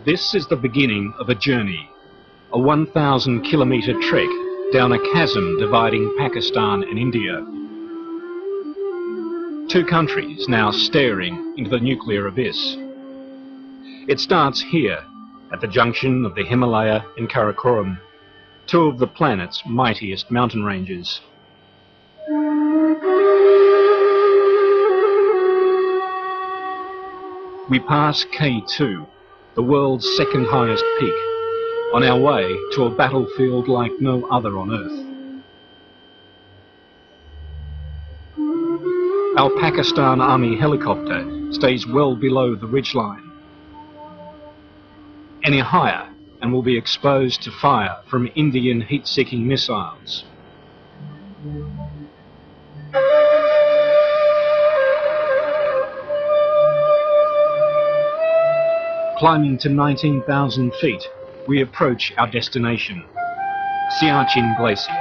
This is the beginning of a journey, a 1,000-kilometre trek down a chasm dividing Pakistan and India. Two countries now staring into the nuclear abyss. It starts here, at the junction of the Himalaya and Karakoram, two of the planet's mightiest mountain ranges. We pass K2, the world's second highest peak, on our way to a battlefield like no other on Earth. Our Pakistan Army helicopter stays well below the ridgeline. Any higher and will be exposed to fire from Indian heat-seeking missiles. Climbing to 19,000 feet, we approach our destination, Siachen Glacier.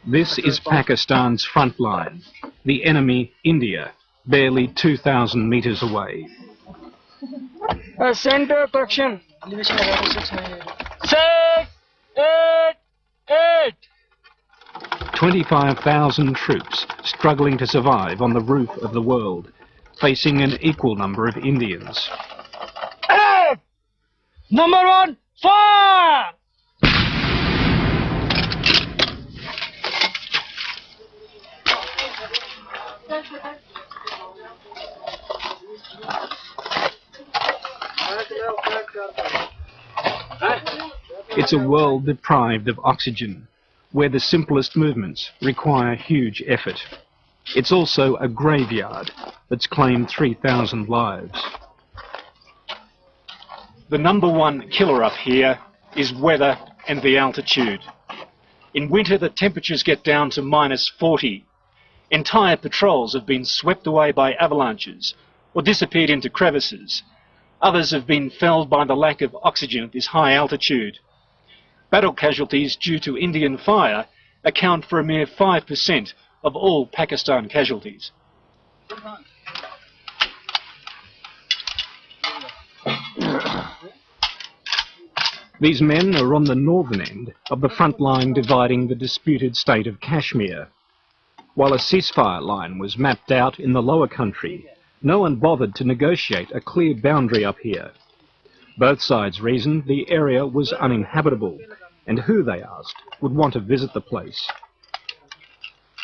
This is Pakistan's front line, the enemy, India, barely 2,000 metres away. Center correction. 6, 8, 8. 25,000 troops struggling to survive on the roof of the world, facing an equal number of Indians. Number 1, fire! It's a world deprived of oxygen, where the simplest movements require huge effort. It's also a graveyard that's claimed 3,000 lives. The number one killer up here is weather and the altitude. In winter, the temperatures get down to -40. Entire patrols have been swept away by avalanches or disappeared into crevices. Others have been felled by the lack of oxygen at this high altitude. Battle casualties due to Indian fire account for a mere 5% of all Pakistan casualties. These men are on the northern end of the front line dividing the disputed state of Kashmir. While a ceasefire line was mapped out in the lower country, no one bothered to negotiate a clear boundary up here. Both sides reasoned the area was uninhabitable, and who, they asked, would want to visit the place.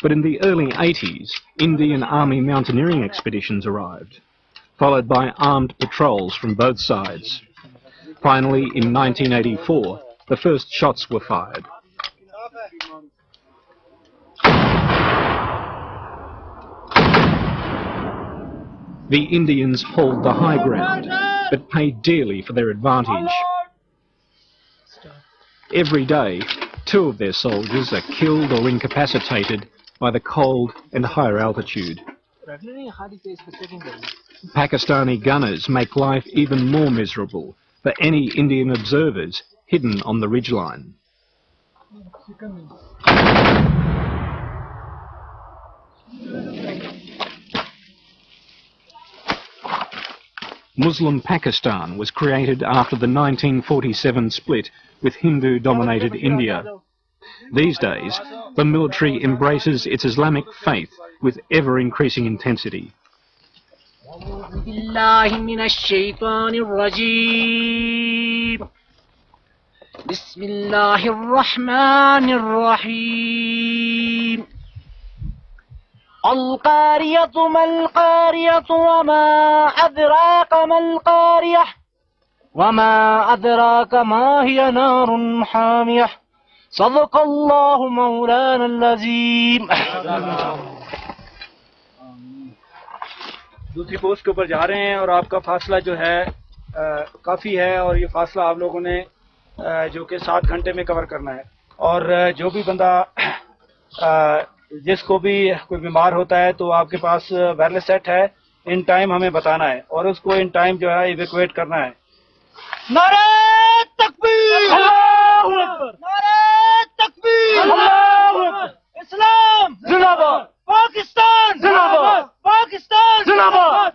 But in the early 80s, Indian Army mountaineering expeditions arrived, followed by armed patrols from both sides. Finally, in 1984, the first shots were fired. The Indians hold the high ground, but pay dearly for their advantage. Every day, 2 of their soldiers are killed or incapacitated by the cold and higher altitude. Pakistani gunners make life even more miserable for any Indian observers hidden on the ridgeline. Muslim Pakistan was created after the 1947 split with Hindu-dominated India. These days, the military embraces its Islamic faith with ever-increasing intensity. بسم الله الرحمن الرحيم القارية ما القارية وما أدراك ما القارية وما أدراك ما هي نار حامية صدق الله مولانا العظيم. दूसरी post के ऊपर जा रहे हैं और आपका फासला जो है काफ़ी है और ये फासला आप लोगों ने जो कि 7 घंटे में कवर करना है और जो भी बंदा जिसको भी कोई बीमार होता है तो आपके पास वायरलेस सेट है, इन टाइम हमें बताना है और उसको इन टाइम जो है इवैक्यूएट करना है. नारे तकबीर, नारे तकबीर, इस्लाम जिंदाबाद, पाकिस्तान जिंदाबाद, पाकिस्तान जिंदाबाद.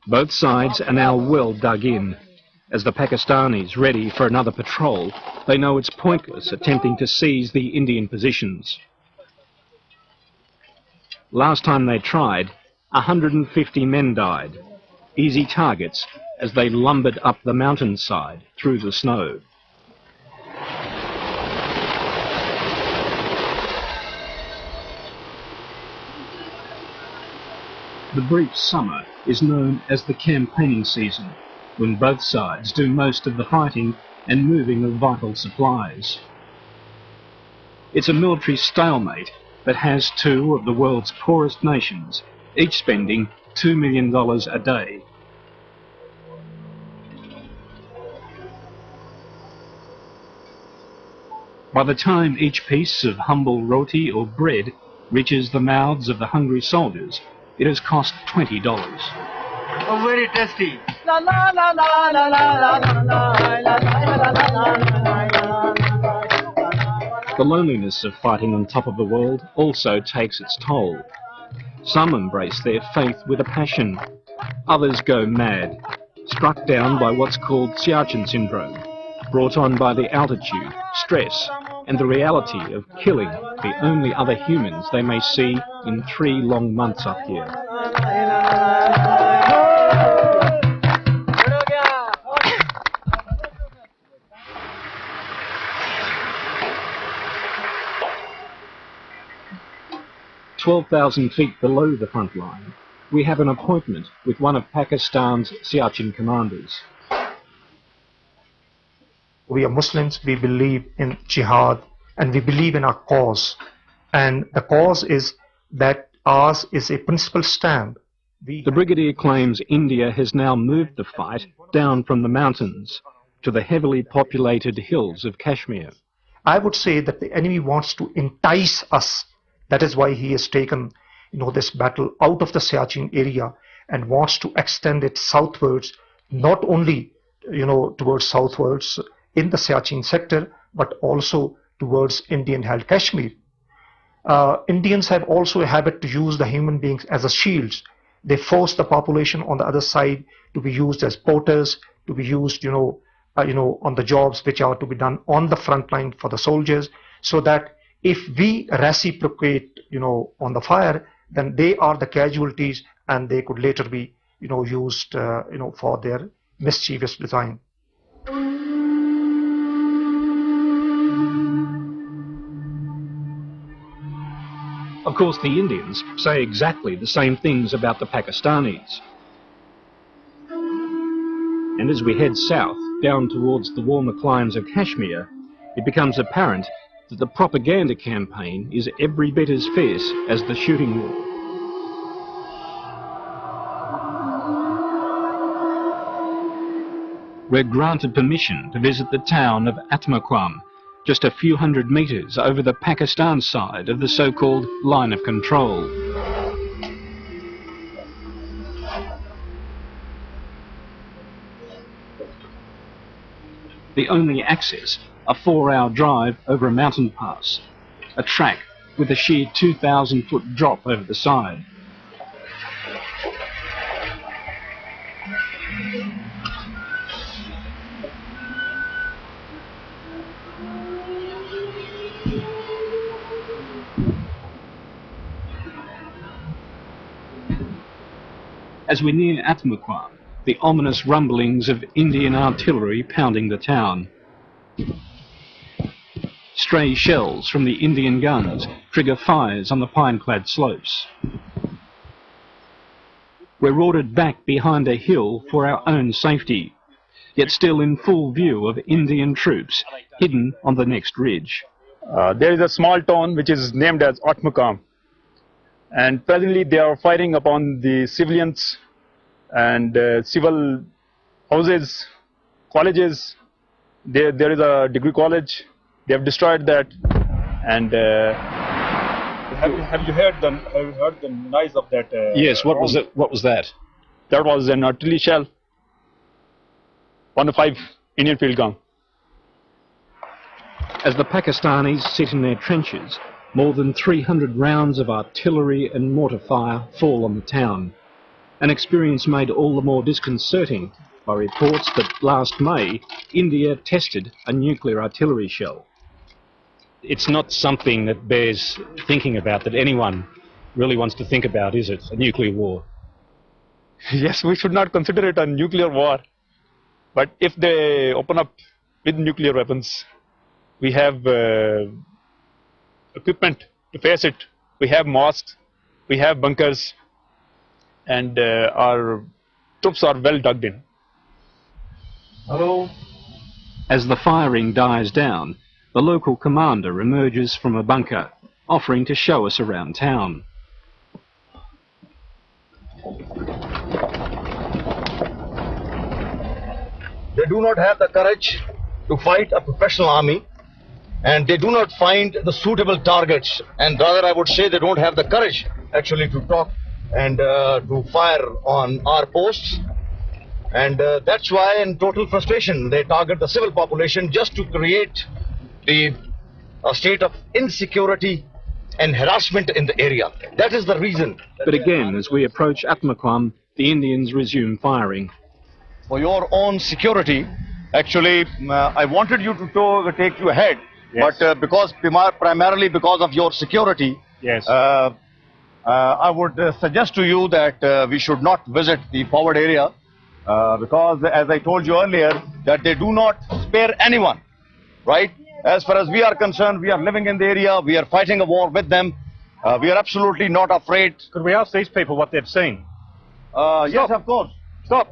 Both sides are now well dug in. As the Pakistanis ready for another patrol, they know it's pointless attempting to seize the Indian positions. Last time they tried, 150 men died, easy targets as they lumbered up the mountainside through the snow. The brief summer is known as the campaigning season, when both sides do most of the fighting and moving of vital supplies. It's a military stalemate that has two of the world's poorest nations, each spending $2 million a day. By the time each piece of humble roti or bread reaches the mouths of the hungry soldiers, it has cost $20. Oh, very tasty. The loneliness of fighting on top of the world also takes its toll. Some embrace their faith with a passion. Others go mad, struck down by what's called Siachen Syndrome, brought on by the altitude, stress, and the reality of killing the only other humans they may see in 3 long months up here. "12,000 feet below the front line, we have an appointment with one of Pakistan's Siachen commanders. We are Muslims, we believe in jihad and we believe in our cause. And the cause is that ours is a principal stand. The brigadier claims India has now moved the fight down from the mountains to the heavily populated hills of Kashmir. I would say that the enemy wants to entice us. That is why he has taken, this battle out of the Siachen area and wants to extend it southwards, not only, towards southwards in the Siachen sector, but also towards Indian-held Kashmir. Indians have also a habit to use the human beings as a shields. They force the population on the other side to be used as porters, to be used, on the jobs which are to be done on the front line for the soldiers, so that if we reciprocate, on the fire, then they are the casualties and they could later be, used, for their mischievous design. Of course, the Indians say exactly the same things about the Pakistanis. And as we head south, down towards the warmer climes of Kashmir, it becomes apparent that the propaganda campaign is every bit as fierce as the shooting war. We're granted permission to visit the town of Athamuqam, just a few hundred metres over the Pakistan side of the so-called line of control. The only access, a 4-hour drive over a mountain pass, a track with a sheer 2,000-foot drop over the side. As we near Athamuqam, the ominous rumblings of Indian artillery pounding the town. Stray shells from the Indian guns trigger fires on the pine-clad slopes. We're ordered back behind a hill for our own safety, yet still in full view of Indian troops hidden on the next ridge. There is a small town which is named as Athamuqam, and presently they are firing upon the civilians and civil houses, colleges. There is a degree college. They have destroyed that. And have you heard the noise of that? Yes. What was it? What was that? That was an artillery shell. 105 Indian field gun. As the Pakistanis sit in their trenches, more than 300 rounds of artillery and mortar fire fall on the town. An experience made all the more disconcerting by reports that last May, India tested a nuclear artillery shell. It's not something that bears thinking about, that anyone really wants to think about, is it? A nuclear war? Yes, we should not consider it a nuclear war. But if they open up with nuclear weapons, we have equipment to face it. We have mosques, we have bunkers, and our troops are well dug in. Hello. As the firing dies down, the local commander emerges from a bunker, offering to show us around town. They do not have the courage to fight a professional army, and they do not find the suitable targets, and rather I would say they don't have the courage actually to talk and to fire on our posts. And that's why, in total frustration, they target the civil population just to create a state of insecurity and harassment in the area. That is the reason. But again, as we approach Athamuqam, the Indians resume firing. For your own security, actually, I wanted you to take you ahead, yes. But primarily because of your security, yes. I would suggest to you that we should not visit the forward area, because, as I told you earlier, that they do not spare anyone, right? As far as we are concerned, we are living in the area, we are fighting a war with them, we are absolutely not afraid. Could we ask these people what they've seen? Yes, of course. Stop.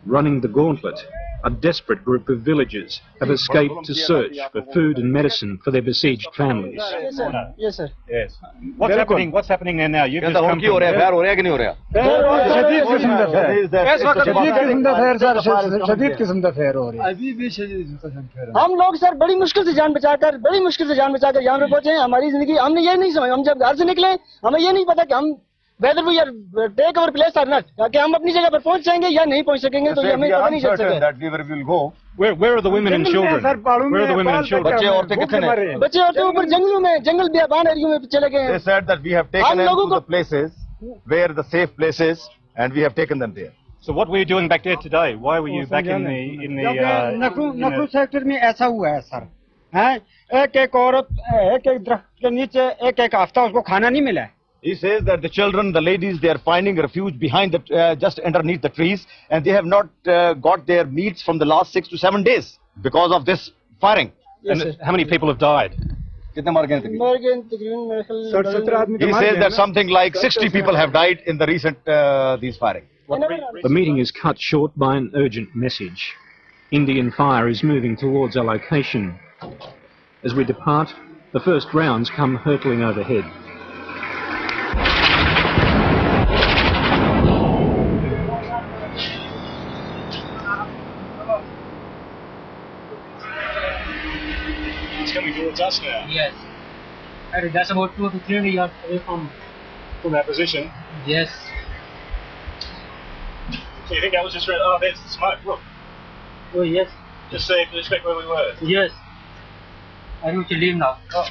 Running the gauntlet, a desperate group of villagers have escaped to search for food and medicine for their besieged families. Yes, sir. Yes, sir. Yes. What's happening there now? You've just come from... हम लोग sir बड़ी मुश्किल से जान बचाकर यहाँ पे पहुंचे हैं। हमारी जिंदगी हमने ये नहीं समझा, हम जब घर से निकले हमें ये नहीं पता कि हम whether we are take our place or not, कि हम अपनी जगह पर पहुंच जाएंगे या नहीं पहुंच सकेंगे, तो ये हमें पता नहीं चल सकेगा। Where are the women and children? Where are the women and children? बच्चे औरतें कितने हैं? बच्चे औरतें ऊपर जंगलों में, जंगल बियाबान एरिया में चले गए हैं। They said that we have taken them to the places where the safe places, and we have taken them there. So what were you doing back there today? Why were you back in the नखू sector में ऐसा हुआ है sir, हैं? एक औरत एक दरख्त के नीचे एक हफ्ता उसको खाना नहीं मिला है। He says that the children, the ladies, they are finding refuge behind the, just underneath the trees, and they have not got their meats from the last 6 to 7 days because of this firing. Yes, and how many people have died? He says that something like 60 people have died in the recent these firing. The meeting is cut short by an urgent message. Indian fire is moving towards our location. As we depart, the first rounds come hurtling overhead. It's coming towards us now. Yes. And that's about 2 to 3 yards away from that position. Yes. So you think that was just... Oh, there's the smoke, look. Oh, yes. Just say, respect where we were. Yes. I need to leave now. Oh.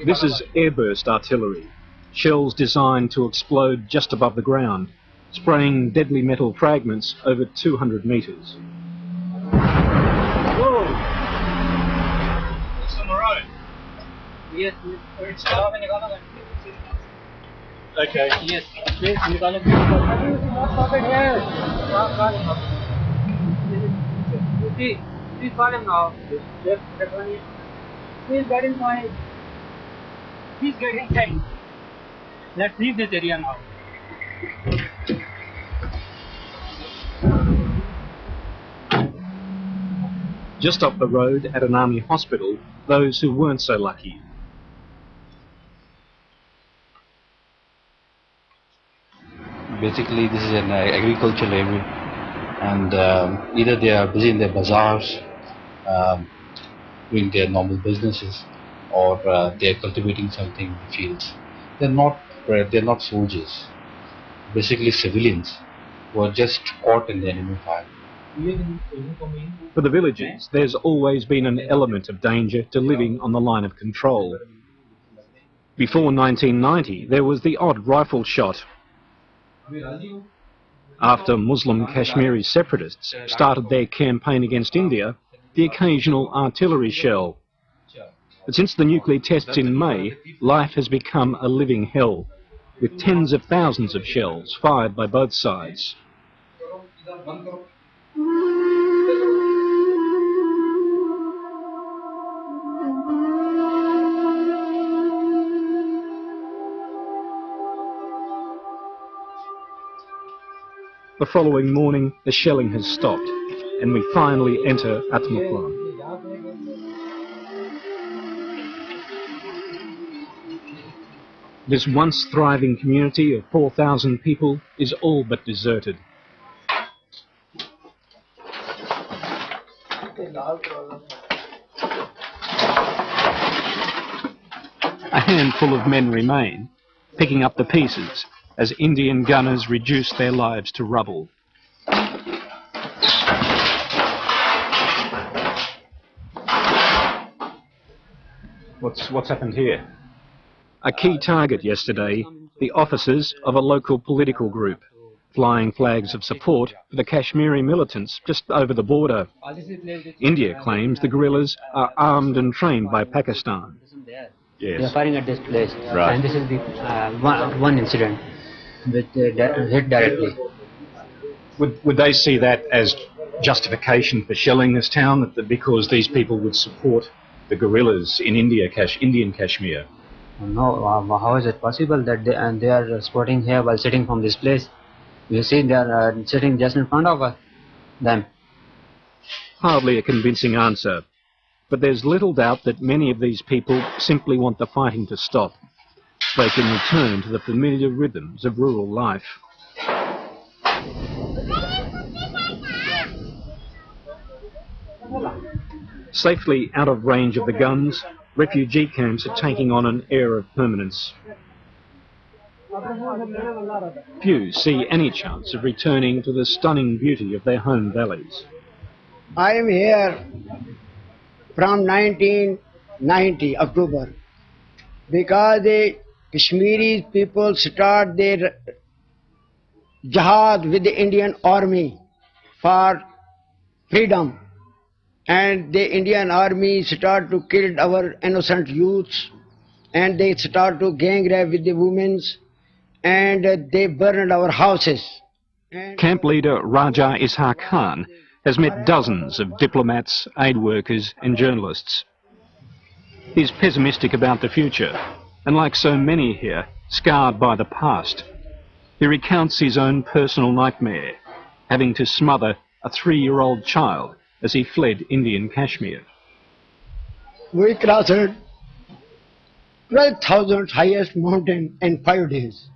This is airburst artillery, shells designed to explode just above the ground, spraying deadly metal fragments over 200 metres. Whoa! It's on the road. Yes. It's stopping. Okay. Yes. Please, निकालो. Please call him now. Please get inside. Please get inside. Let's leave this area now. Just up the road at an army hospital, those who weren't so lucky. Basically, this is an agricultural area, and either they are busy in their bazaars, doing their normal businesses, or they are cultivating something in the fields. They're not soldiers. Basically, civilians who are just caught in the enemy fire. For the villagers, there's always been an element of danger to living on the line of control. Before 1990, there was the odd rifle shot. After Muslim Kashmiri separatists started their campaign against India, the occasional artillery shell. But since the nuclear tests in May, life has become a living hell, with tens of thousands of shells fired by both sides. The following morning, the shelling has stopped, and we finally enter Athamuqam. This once thriving community of 4,000 people is all but deserted. A handful of men remain, picking up the pieces as Indian gunners reduce their lives to rubble. What's happened here? A key target yesterday, the officers of a local political group, flying flags of support for the Kashmiri militants just over the border. India claims the guerrillas are armed and trained by Pakistan. Yes. They are firing at this place, right. And this is the one incident which hit directly. Would they see that as justification for shelling this town, because these people would support the guerrillas in Indian Kashmir? No, how is it possible that they are supporting here while sitting from this place? You see, they are sitting just in front of them. Hardly a convincing answer, but there's little doubt that many of these people simply want the fighting to stop, so they can return to the familiar rhythms of rural life. Safely out of range of the guns, refugee camps are taking on an air of permanence. Few see any chance of returning to the stunning beauty of their home valleys. I am here from 1990 October because the Kashmiri people start their jihad with the Indian army for freedom, and the Indian army start to kill our innocent youths, and they start to gang rape with the women, and they burned our houses. Camp leader Raja Ishaq Khan has met dozens of diplomats, aid workers and journalists. He's pessimistic about the future, and like so many here, scarred by the past. He recounts his own personal nightmare, having to smother a 3-year-old child as he fled Indian Kashmir. We crossed 12,000 highest mountain in 5 days.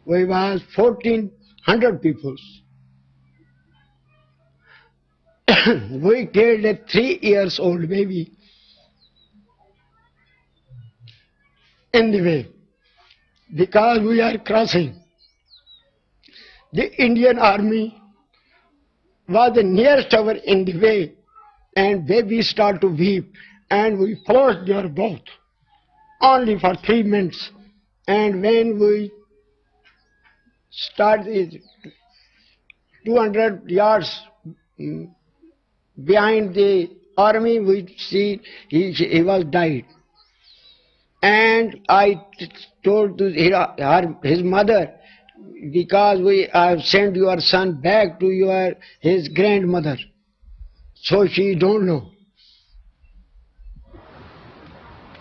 We was 1,400 people. We killed a 3-year-old baby in the way because we are crossing. The Indian army was the nearest hour in the way, and baby start to weep, and we closed their boat only for 3 minutes. And when we started 200 yards behind the army, we see he was died. And And I told to his mother, because we have sent your son back to his grandmother. So she don't know.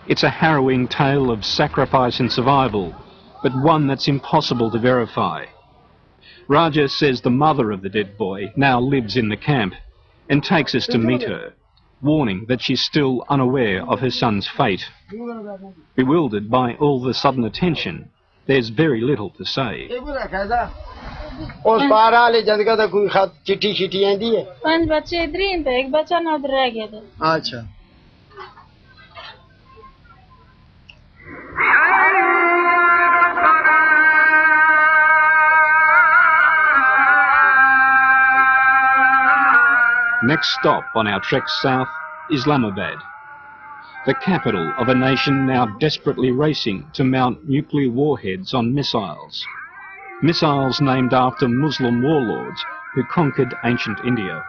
It's a harrowing tale of sacrifice and survival, but one that's impossible to verify. Raja says the mother of the dead boy now lives in the camp and takes us to meet her, warning that she's still unaware of her son's fate. Bewildered by all the sudden attention, there's very little to say. Next stop on our trek south, Islamabad, the capital of a nation now desperately racing to mount nuclear warheads on missiles. Missiles named after Muslim warlords who conquered ancient India.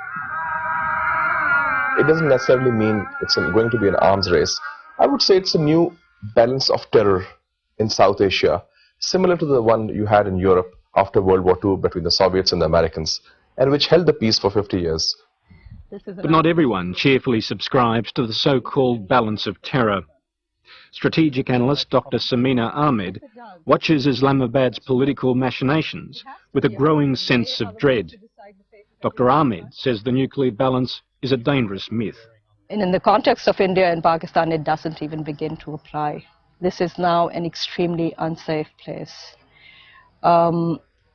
It doesn't necessarily mean it's going to be an arms race. I would say it's a new balance of terror in South Asia, similar to the one you had in Europe after World War II between the Soviets and the Americans, and which held the peace for 50 years. But not everyone cheerfully subscribes to the so-called balance of terror. Strategic analyst Dr. Samina Ahmed watches Islamabad's political machinations with a growing sense of dread. Dr. Ahmed says the nuclear balance is a dangerous myth. And in the context of India and Pakistan, it doesn't even begin to apply. This is now an extremely unsafe place.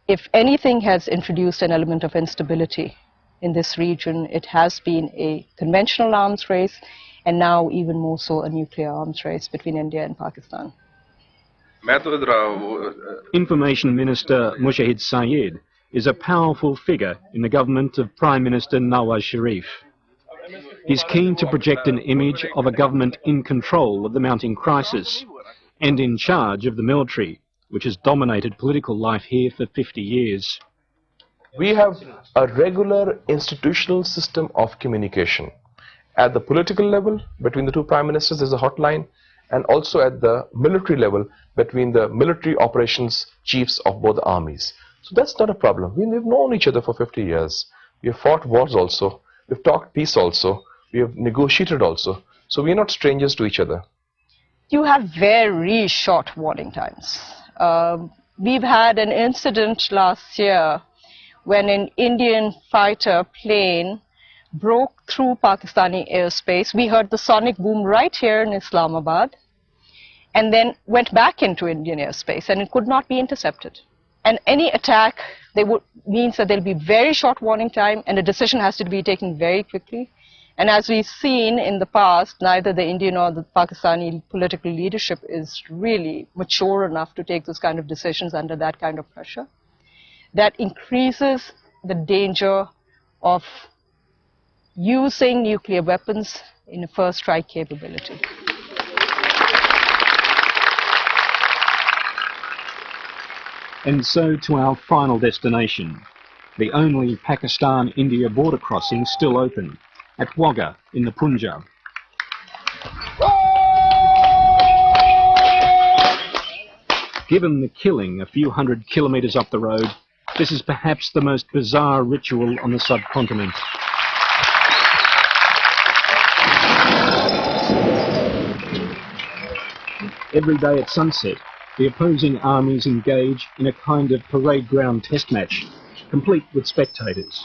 If anything has introduced an element of instability in this region, it has been a conventional arms race, and now even more so a nuclear arms race between India and Pakistan. Information Minister Mushahid Sayed is a powerful figure in the government of Prime Minister Nawaz Sharif. He's keen to project an image of a government in control of the mounting crisis and in charge of the military, which has dominated political life here for 50 years. We have a regular institutional system of communication. At the political level, between the two prime ministers, there's a hotline, and also at the military level, between the military operations chiefs of both armies. So that's not a problem. We've known each other for 50 years. We have fought wars also. We've talked peace also. We have negotiated also. So we're not strangers to each other. You have very short warning times. We've had an incident last year when an Indian fighter plane broke through Pakistani airspace. We heard the sonic boom right here in Islamabad, and then went back into Indian airspace, and it could not be intercepted. And any attack means that there will be very short warning time, and a decision has to be taken very quickly. And as we've seen in the past, neither the Indian or the Pakistani political leadership is really mature enough to take those kind of decisions under that kind of pressure. That increases the danger of using nuclear weapons in a first strike capability. And so to our final destination, the only Pakistan-India border crossing still open, at Wagah in the Punjab. Given the killing a few hundred kilometres up the road, this is perhaps the most bizarre ritual on the subcontinent. Every day at sunset, the opposing armies engage in a kind of parade ground test match, complete with spectators.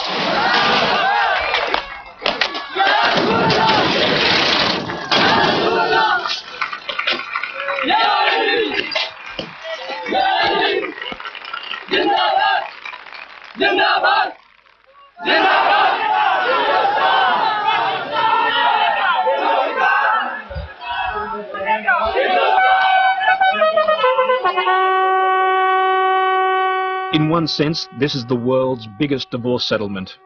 In one sense, this is the world's biggest divorce settlement.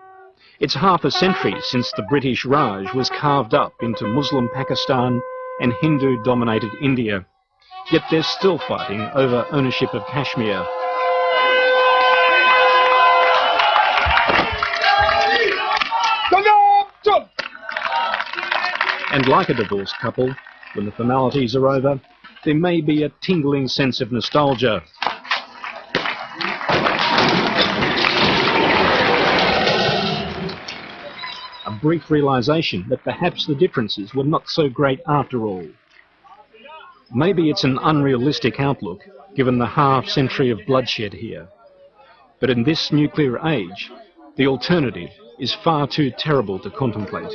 It's half a century since the British Raj was carved up into Muslim Pakistan and Hindu-dominated India. Yet they're still fighting over ownership of Kashmir. And like a divorced couple, when the formalities are over, there may be a tingling sense of nostalgia. A brief realisation that perhaps the differences were not so great after all. Maybe it's an unrealistic outlook, given the half-century of bloodshed here. But in this nuclear age, the alternative is far too terrible to contemplate.